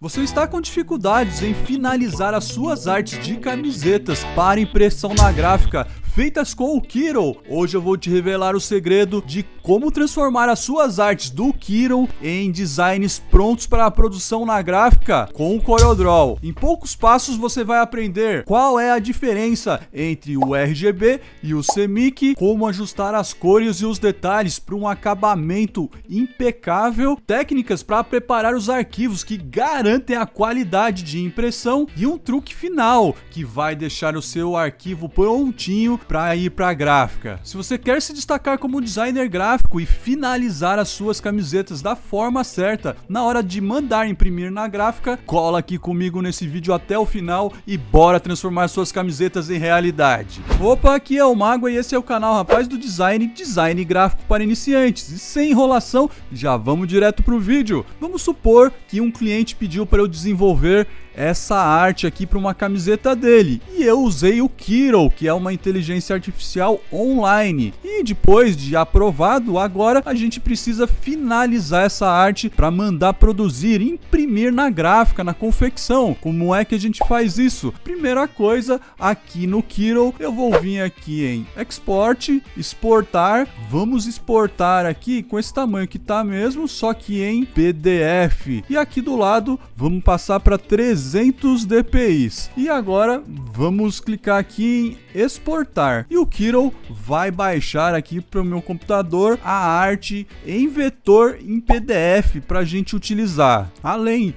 Você está com dificuldades em finalizar as suas artes de camisetas para impressão na gráfica feitas com o Kiro? Hoje eu vou te revelar o segredo de como transformar as suas artes do Kiro em designs prontos para a produção na gráfica com o CorelDRAW. Em poucos passos você vai aprender qual é a diferença entre o RGB e o CMYK, como ajustar as cores e os detalhes para um acabamento impecável, técnicas para preparar os arquivos que garantem a qualidade de impressão e um truque final que vai deixar o seu arquivo prontinho para ir para a gráfica. Se você quer se destacar como designer gráfico e finalizar as suas camisetas da forma certa na hora de mandar imprimir na gráfica, cola aqui comigo nesse vídeo até o final e bora transformar suas camisetas em realidade. Opa, aqui é o Mago e esse é o canal Rapaz do Design Gráfico para Iniciantes. E sem enrolação, já vamos direto pro vídeo. Vamos supor que um cliente pediu para eu desenvolver essa arte aqui para uma camiseta dele e eu usei o Kiro, que é uma inteligência artificial online, e depois de aprovado, agora a gente precisa finalizar essa arte para mandar produzir, imprimir na gráfica, na confecção. Como é que a gente faz isso? Primeira coisa, aqui no Kiro eu vou vir aqui em Export, exportar, vamos exportar aqui com esse tamanho que tá mesmo, só que em PDF, e aqui do lado vamos passar para 300 dpi. E agora vamos clicar aqui em exportar e o Kiro vai baixar aqui para o meu computador a arte em vetor em PDF para a gente utilizar. Além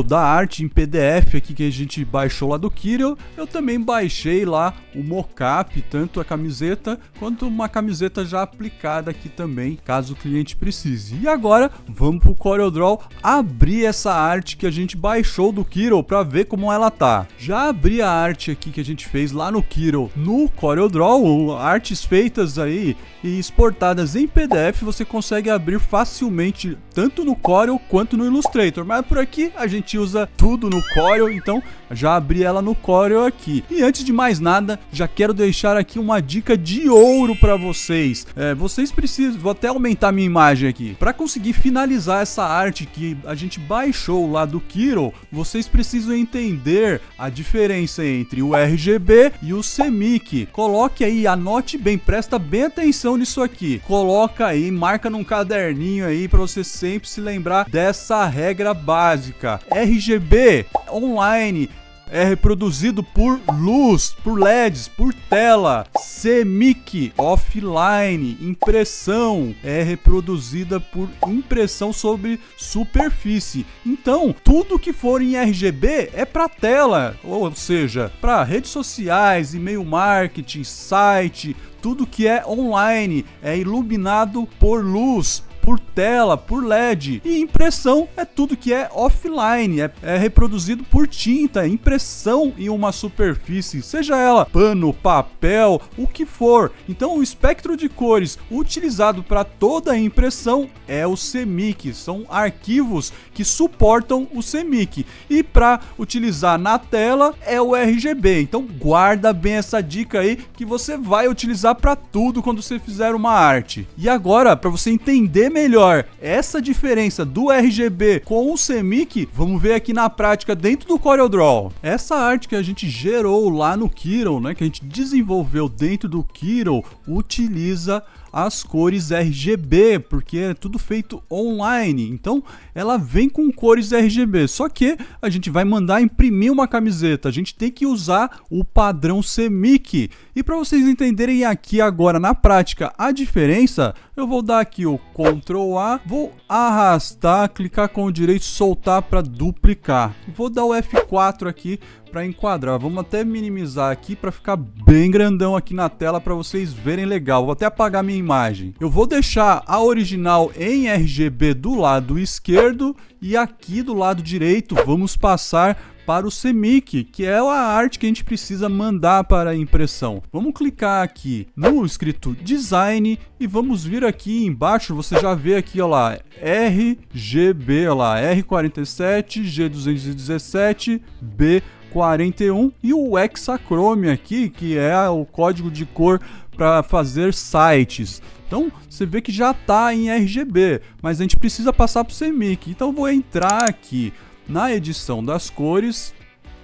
da arte em PDF aqui que a gente baixou lá do Kiro, eu também baixei lá o mockup, tanto a camiseta quanto uma camiseta já aplicada aqui também, caso o cliente precise. E agora vamos para o CorelDRAW abrir essa arte que a gente baixou do Kiro para ver como ela tá. Já abri a arte aqui que a gente fez lá no Kiro no CorelDRAW, artes feitas aí e exportadas em PDF, você consegue abrir facilmente tanto no Corel quanto no Illustrator, mas por aqui a gente usa tudo no Corel, então já abri ela no Corel aqui. E antes de mais nada, já quero deixar aqui uma dica de ouro para vocês. Vocês precisam, vou até aumentar minha imagem aqui, para conseguir finalizar essa arte que a gente baixou lá do Kiro, vocês precisam entender a diferença entre o RGB e o CMYK. Coloque aí, anote bem, presta bem atenção nisso aqui. Coloca aí, marca num caderninho aí para você sempre se lembrar dessa regra básica. RGB online é reproduzido por luz, por LEDs, por tela. CMYK, offline, impressão, é reproduzida por impressão sobre superfície. Então, tudo que for em RGB é para tela, ou seja, para redes sociais, e-mail marketing, site, tudo que é online é iluminado por luz, por tela, por LED. E impressão é tudo que é offline, é reproduzido por tinta, impressão em uma superfície, seja ela pano, papel, o que for. Então o espectro de cores utilizado para toda a impressão é o CMYK, são arquivos que suportam o CMYK. E para utilizar na tela é o RGB. Então guarda bem essa dica aí que você vai utilizar para tudo quando você fizer uma arte. E agora, para você entender melhor essa diferença do RGB com o CMYK, vamos ver aqui na prática dentro do CorelDRAW. Essa arte que a gente gerou lá no Kiro, né, que a gente desenvolveu dentro do Kiro, utiliza as cores RGB, porque é tudo feito online, então ela vem com cores RGB, só que a gente vai mandar imprimir uma camiseta, a gente tem que usar o padrão CMYK. E para vocês entenderem aqui agora na prática a diferença, eu vou dar aqui o Ctrl A, vou arrastar, clicar com o direito, soltar para duplicar, vou dar o F4 aqui para enquadrar. Vamos até minimizar aqui para ficar bem grandão aqui na tela para vocês verem legal. Vou até apagar minha imagem. Eu vou deixar a original em RGB do lado esquerdo e aqui do lado direito vamos passar para o CMYK, que é a arte que a gente precisa mandar para a impressão. Vamos clicar aqui no escrito Design e vamos vir aqui embaixo, você já vê aqui, ó lá, RGB, ó lá, R47, G217, B41 e o Hexachrome aqui, que é o código de cor para fazer sites. Então você vê que já está em RGB, mas a gente precisa passar para o CMYK. Então eu vou entrar aqui na edição das cores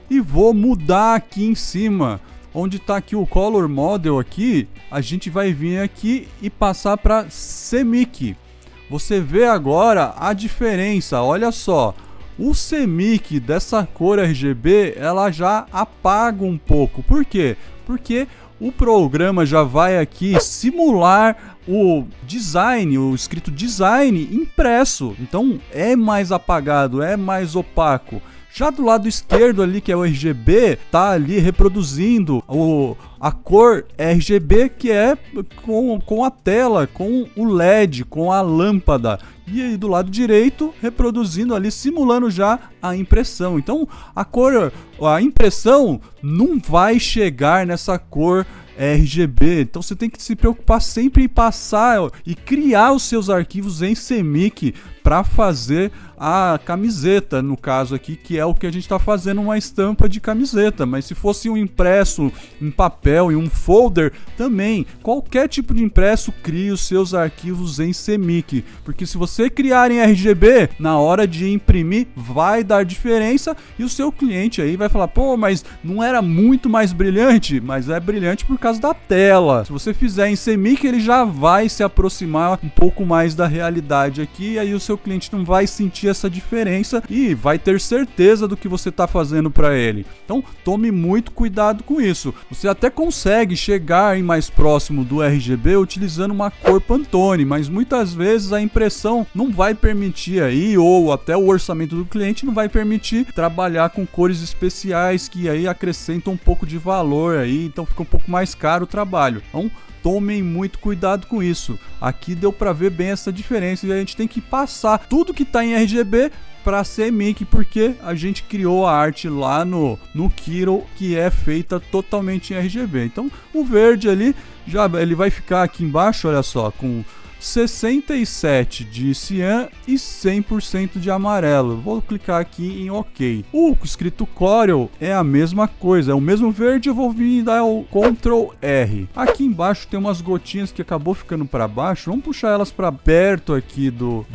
e vou mudar aqui em cima. Onde está aqui o Color Model aqui, a gente vai vir aqui e passar para CMYK. Você vê agora a diferença, olha só. O CMYK dessa cor RGB, ela já apaga um pouco. Por quê? Porque o programa já vai aqui simular o design, o escrito design impresso. Então é mais apagado, é mais opaco. Já do lado esquerdo ali, que é o RGB, tá ali reproduzindo a cor RGB, que é com a tela, com o LED, com a lâmpada. E aí do lado direito, reproduzindo ali, simulando já a impressão. Então a impressão não vai chegar nessa cor RGB, então você tem que se preocupar sempre em passar e criar os seus arquivos em CMYK para fazer a camiseta, no caso aqui, que é o que a gente está fazendo, uma estampa de camiseta. Mas se fosse um impresso em papel, em um folder, também, qualquer tipo de impresso, crie os seus arquivos em CMYK, porque se você criar em RGB, na hora de imprimir, vai dar diferença e o seu cliente aí vai falar, pô, mas não era muito mais brilhante? Mas é brilhante por causa da tela. Se você fizer em CMYK, ele já vai se aproximar um pouco mais da realidade aqui, e aí o seu cliente não vai sentir essa diferença e vai ter certeza do que você está fazendo para ele. Então tome muito cuidado com isso. Você até consegue chegar em mais próximo do RGB utilizando uma cor Pantone, mas muitas vezes a impressão não vai permitir aí, ou até o orçamento do cliente não vai permitir trabalhar com cores especiais que aí acrescentam um pouco de valor aí, então fica um pouco mais caro o trabalho. Então tomem muito cuidado com isso. Aqui deu para ver bem essa diferença e a gente tem que passar tudo que está em RGB para CMYK, porque a gente criou a arte lá no Kiro, que é feita totalmente em RGB. Então o verde ali, já ele vai ficar aqui embaixo, olha só, com 67 de cian e 100% de amarelo. Vou clicar aqui em OK. O escrito Corel é a mesma coisa, é o mesmo verde. Eu vou vir e dar o Ctrl R. Aqui embaixo tem umas gotinhas que acabou ficando para baixo. Vamos puxar elas para perto aqui do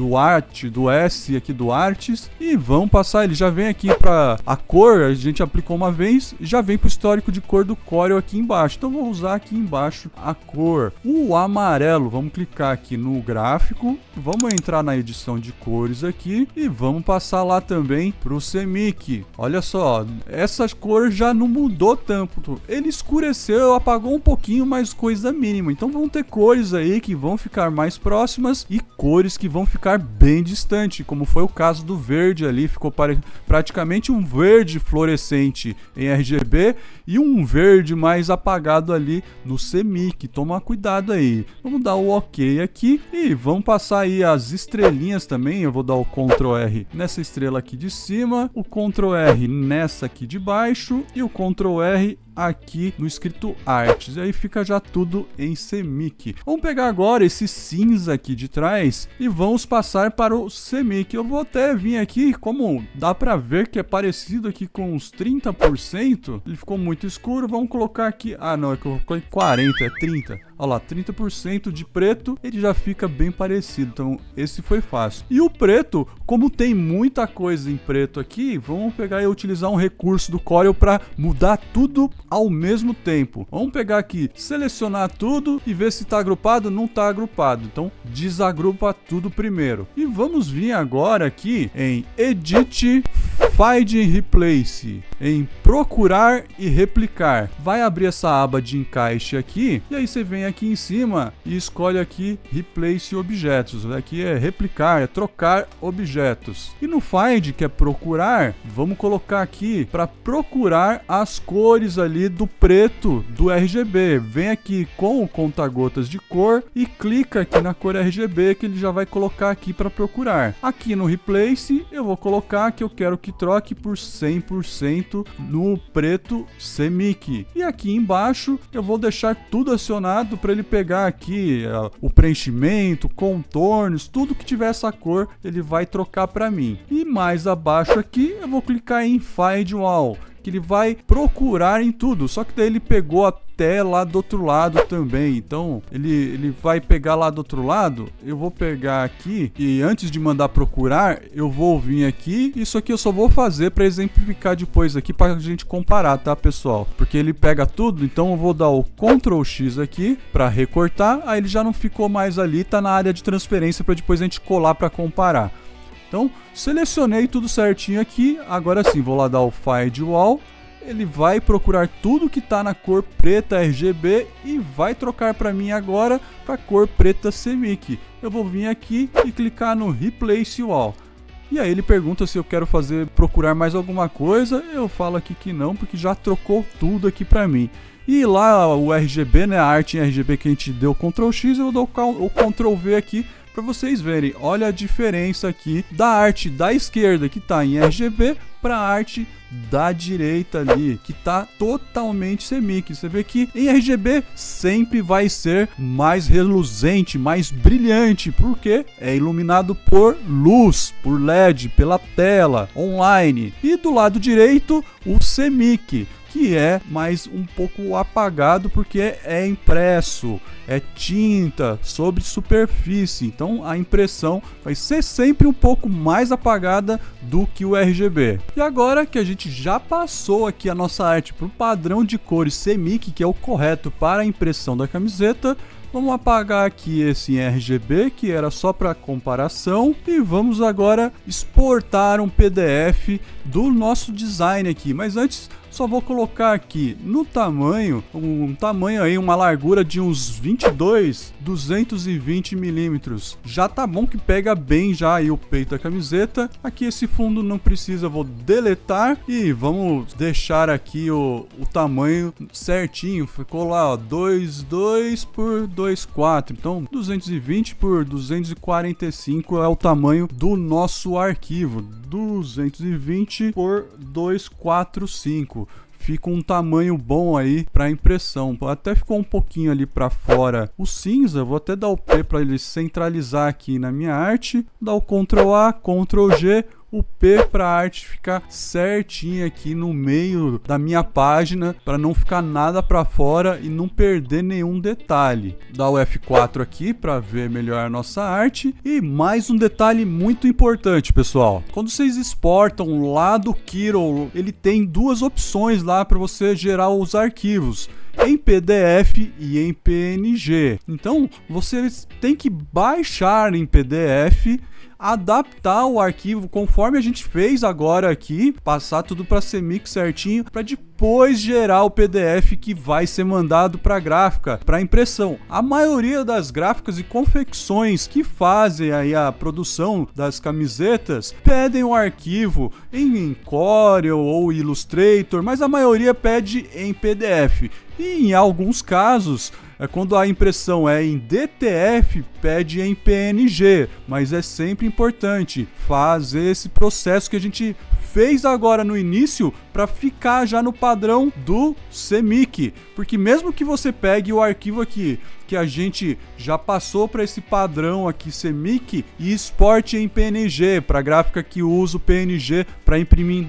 S aqui do Arts e vamos passar. Ele já vem aqui para a cor, a gente aplicou uma vez, já vem para o histórico de cor do Corel aqui embaixo. Então vou usar aqui embaixo a cor, o amarelo. Vamos clicar aqui no gráfico, vamos entrar na edição de cores aqui e vamos passar lá também para o CMYK. Olha só, essa cor já não mudou tanto, ele escureceu, apagou um pouquinho, mas coisa mínima. Então vão ter cores aí que vão ficar mais próximas e cores que vão ficar bem distante, como foi o caso do verde ali, ficou praticamente um verde fluorescente em RGB e um verde mais apagado ali no CMYK. Toma cuidado aí. Vamos dar o OK aqui e vamos passar aí as estrelinhas também. Eu vou dar o Ctrl R nessa estrela aqui de cima, o Ctrl R nessa aqui de baixo e o Ctrl R aqui no escrito Arts, e aí fica já tudo em CMYK. Vamos pegar agora esse cinza aqui de trás e vamos passar para o CMYK. Eu vou até vir aqui, como dá para ver que é parecido aqui com uns 30%, ele ficou muito escuro, vamos colocar aqui, não, é que eu coloquei 40, é 30, olha lá, 30% de preto, ele já fica bem parecido, então esse foi fácil. E o preto, como tem muita coisa em preto aqui, vamos pegar e utilizar um recurso do Corel para mudar tudo ao mesmo tempo. Vamos pegar aqui, selecionar tudo e ver se está agrupado. Não está agrupado, então desagrupa tudo primeiro. E vamos vir agora aqui em Edit, Find and Replace, em procurar e replicar. Vai abrir essa aba de encaixe aqui e aí você vem aqui em cima e escolhe aqui Replace objetos. Aqui é replicar, é trocar objetos. E no Find, que é procurar, vamos colocar aqui para procurar as cores ali do preto do RGB. Vem aqui com o conta-gotas de cor e clica aqui na cor RGB que ele já vai colocar aqui para procurar. Aqui no Replace eu vou colocar que eu quero que troque por 100% no preto CMYK. E aqui embaixo eu vou deixar tudo acionado para ele pegar aqui o preenchimento, contornos, tudo que tiver essa cor ele vai trocar para mim. E mais abaixo aqui eu vou clicar em Find All, que ele vai procurar em tudo, só que daí ele pegou até lá do outro lado também. Então ele vai pegar lá do outro lado. Eu vou pegar aqui e antes de mandar procurar, eu vou vir aqui. Isso aqui eu só vou fazer para exemplificar depois aqui para a gente comparar, tá, pessoal? Porque ele pega tudo, então eu vou dar o Ctrl X aqui para recortar. Aí ele já não ficou mais ali, tá na área de transferência para depois a gente colar para comparar. Então, selecionei tudo certinho aqui. Agora sim, vou lá dar o Find All. Ele vai procurar tudo que está na cor preta RGB e vai trocar para mim agora para a cor preta CMYK. Eu vou vir aqui e clicar no Replace All. E aí ele pergunta se eu quero procurar mais alguma coisa. Eu falo aqui que não, porque já trocou tudo aqui para mim. E lá o RGB, né, a arte em RGB que a gente deu Ctrl X, eu dou o Ctrl V aqui para vocês verem. Olha a diferença aqui da arte da esquerda que está em RGB para a arte da direita ali, que está totalmente CMYK. Você vê que em RGB sempre vai ser mais reluzente, mais brilhante, porque é iluminado por luz, por LED, pela tela, online. E do lado direito, o CMYK, que é mais um pouco apagado porque é impresso, é tinta sobre superfície, então a impressão vai ser sempre um pouco mais apagada do que o RGB. E agora que a gente já passou aqui a nossa arte para o padrão de cores CMYK, que é o correto para a impressão da camiseta, vamos apagar aqui esse RGB que era só para comparação e vamos agora exportar um PDF do nosso design aqui. Mas antes só vou colocar aqui no tamanho, um tamanho aí, uma largura de uns 220 milímetros. Já tá bom que pega bem já aí o peito da camiseta. Aqui esse fundo não precisa, vou deletar e vamos deixar aqui o tamanho certinho. Ficou lá, ó, 22 por 24. Então 220 por 245 é o tamanho do nosso arquivo. 220 por 245. Fica um tamanho bom aí para impressão. Até ficou um pouquinho ali para fora o cinza. Vou até dar o P para ele centralizar aqui na minha arte. Dar o Ctrl A, Ctrl G. O P para a arte ficar certinho aqui no meio da minha página, para não ficar nada para fora e não perder nenhum detalhe. Dá o F4 aqui para ver melhor a nossa arte. E mais um detalhe muito importante, pessoal. Quando vocês exportam lá do Kiro, ele tem duas opções lá para você gerar os arquivos, em PDF e em PNG. Então vocês têm que baixar em PDF, adaptar o arquivo conforme a gente fez agora aqui, passar tudo para CMYK certinho, para depois gerar o PDF que vai ser mandado para a gráfica, para impressão. A maioria das gráficas e confecções que fazem aí a produção das camisetas pedem o arquivo em Corel ou Illustrator, mas a maioria pede em PDF. E em alguns casos, quando a impressão é em DTF, pede em PNG, mas é sempre importante fazer esse processo que a gente fez agora no início para ficar já no padrão do CMYK, porque mesmo que você pegue o arquivo aqui que a gente já passou para esse padrão aqui CMYK e exporte em PNG, para a gráfica que usa o PNG para imprimir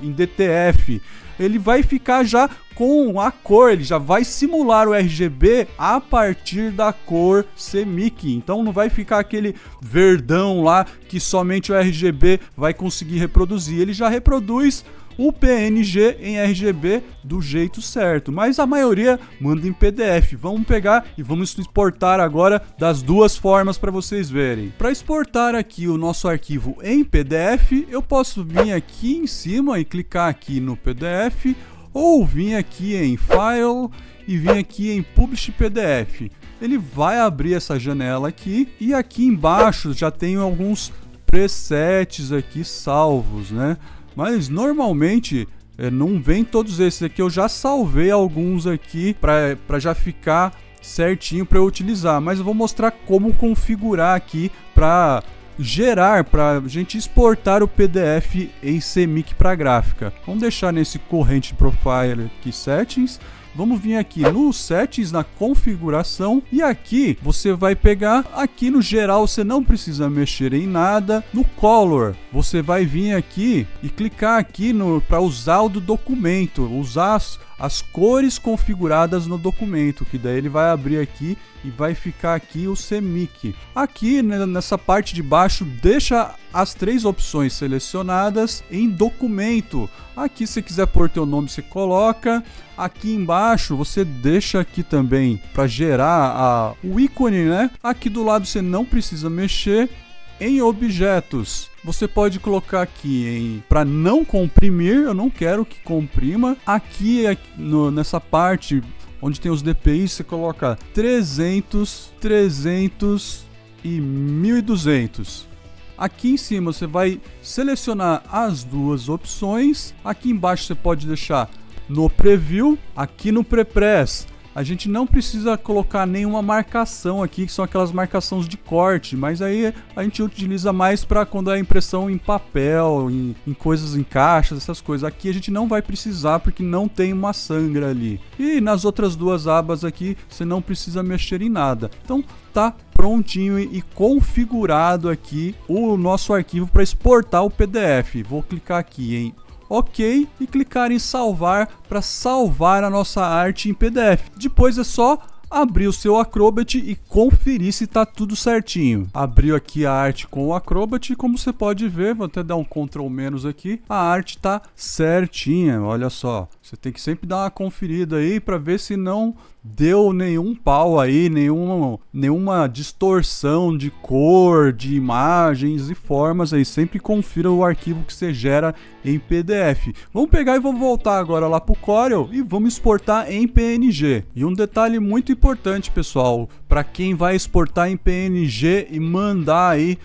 em DTF, ele vai ficar já com a cor, ele já vai simular o RGB a partir da cor CMYK. Então não vai ficar aquele verdão lá que somente o RGB vai conseguir reproduzir. Ele já reproduz o PNG em RGB do jeito certo, mas a maioria manda em PDF. Vamos pegar e vamos exportar agora das duas formas para vocês verem. Para exportar aqui o nosso arquivo em PDF, eu posso vir aqui em cima e clicar aqui no PDF, ou vir aqui em File e vir aqui em Publish PDF. Ele vai abrir essa janela aqui e aqui embaixo já tem alguns presets aqui salvos, né? Mas normalmente não vem todos esses aqui. Eu já salvei alguns aqui para já ficar certinho para eu utilizar, mas eu vou mostrar como configurar aqui para gerar, para a gente exportar o PDF em CMYK para gráfica. Vamos deixar nesse Current Profile aqui Settings vamos vir aqui no settings, na configuração, e aqui você vai pegar, aqui no geral você não precisa mexer em nada. No color, você vai vir aqui e clicar aqui para usar o do documento, usar as cores configuradas no documento, que daí ele vai abrir aqui e vai ficar aqui o CMYK. Aqui, né, nessa parte de baixo, deixa as 3 opções selecionadas em documento. Aqui, se você quiser pôr teu nome, você coloca. Aqui embaixo, você deixa aqui também para gerar o ícone, né? Aqui do lado você não precisa mexer. Em objetos, você pode colocar aqui para não comprimir, eu não quero que comprima. Aqui nessa parte onde tem os DPI, você coloca 300, 300 e 1200. Aqui em cima você vai selecionar as 2 opções. Aqui embaixo você pode deixar no preview. Aqui no prepress, a gente não precisa colocar nenhuma marcação aqui, que são aquelas marcações de corte, mas aí a gente utiliza mais para quando é impressão em papel, em coisas, em caixas, essas coisas. Aqui a gente não vai precisar porque não tem uma sangra ali. E nas outras 2 abas aqui você não precisa mexer em nada. Então tá prontinho e configurado aqui o nosso arquivo para exportar o PDF. Vou clicar aqui em OK e clicar em salvar para salvar a nossa arte em PDF. Depois é só abrir o seu Acrobat e conferir se está tudo certinho. Abriu aqui a arte com o Acrobat e como você pode ver, vou até dar um Ctrl- aqui, a arte está certinha, olha só. Você tem que sempre dar uma conferida aí para ver se não deu nenhum pau aí, nenhuma distorção de cor, de imagens e formas aí. Sempre confira o arquivo que você gera em PDF. Vamos pegar e vamos voltar agora lá para o Corel e vamos exportar em PNG. E um detalhe muito importante, pessoal, para quem vai exportar em PNG e mandar aí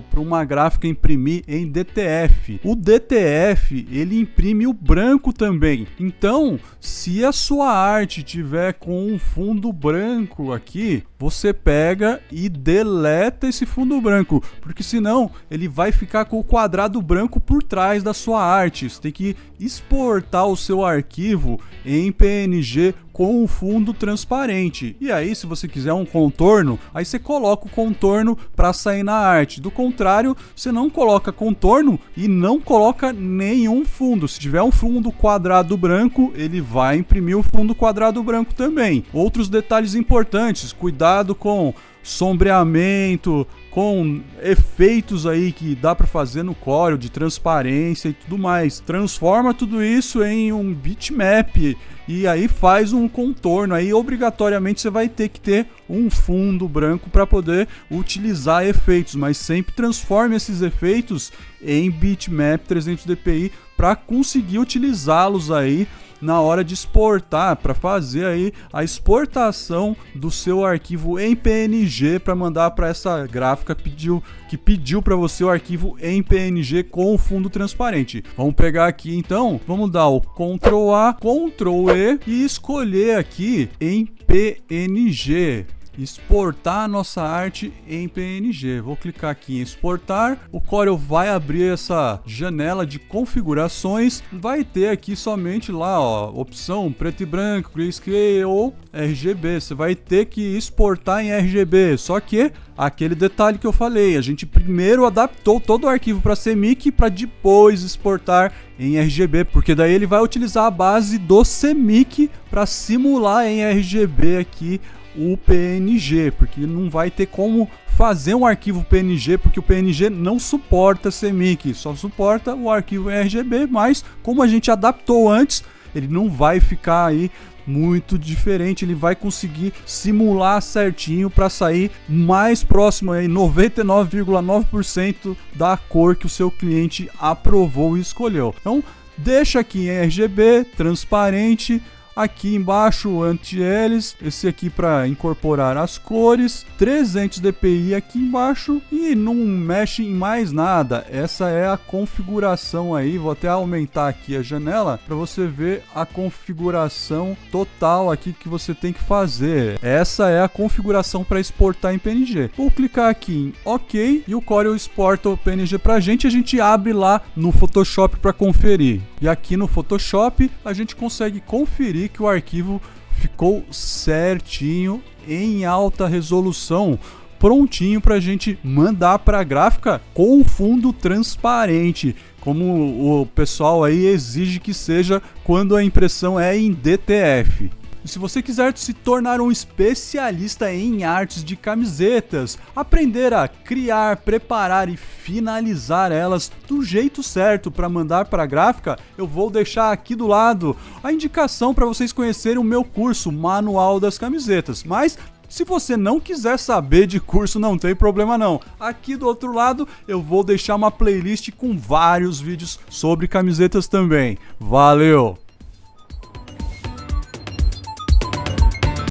para uma gráfica imprimir em DTF. O DTF, ele imprime o branco também. Então, se a sua arte tiver com um fundo branco aqui, você pega e deleta esse fundo branco, porque senão ele vai ficar com o quadrado branco por trás da sua arte. Você tem que exportar o seu arquivo em PNG com um fundo transparente. E aí, se você quiser um contorno, aí você coloca o contorno para sair na arte. Do contrário, você não coloca contorno e não coloca nenhum fundo. Se tiver um fundo quadrado branco, ele vai imprimir o fundo quadrado branco também. Outros detalhes importantes, cuidado com sombreamento, com efeitos aí que dá para fazer no Corel de transparência e tudo mais. Transforma tudo isso em um bitmap e aí faz um contorno. Aí obrigatoriamente você vai ter que ter um fundo branco para poder utilizar efeitos, mas sempre transforme esses efeitos em bitmap 300 dpi para conseguir utilizá-los aí na hora de exportar, para fazer aí a exportação do seu arquivo em PNG para mandar para essa gráfica que pediu para você o arquivo em PNG com o fundo transparente. Vamos pegar aqui então, vamos dar o Ctrl A, Ctrl E e escolher aqui em PNG. Exportar a nossa arte em PNG. Vou clicar aqui em exportar. O Corel vai abrir essa janela de configurações. Vai ter aqui somente lá, ó, opção preto e branco, grayscale ou RGB. Você vai ter que exportar em RGB. Só que aquele detalhe que eu falei, a gente primeiro adaptou todo o arquivo para CMYK para depois exportar em RGB, porque daí ele vai utilizar a base do CMYK para simular em RGB aqui o PNG, porque não vai ter como fazer um arquivo PNG, porque o PNG não suporta CMYK, só suporta o arquivo em RGB, mas como a gente adaptou antes, ele não vai ficar aí muito diferente, ele vai conseguir simular certinho para sair mais próximo aí, 99,9% da cor que o seu cliente aprovou e escolheu. Então deixa aqui em RGB, transparente. Aqui embaixo anti-hélice, esse aqui para incorporar as cores, 300 dpi aqui embaixo e não mexe em mais nada. Essa é a configuração aí, vou até aumentar aqui a janela para você ver a configuração total aqui que você tem que fazer. Essa é a configuração para exportar em PNG. Vou clicar aqui em OK e o Corel exporta o PNG para a gente abre lá no Photoshop para conferir. E aqui no Photoshop a gente consegue conferir conferir que o arquivo ficou certinho, em alta resolução, prontinho para a gente mandar para a gráfica com fundo transparente, como o pessoal aí exige que seja quando a impressão é em DTF. E se você quiser se tornar um especialista em artes de camisetas, aprender a criar, preparar e finalizar elas do jeito certo para mandar para a gráfica, eu vou deixar aqui do lado a indicação para vocês conhecerem o meu curso Manual das Camisetas. Mas se você não quiser saber de curso, não tem problema não. Aqui do outro lado eu vou deixar uma playlist com vários vídeos sobre camisetas também. Valeu!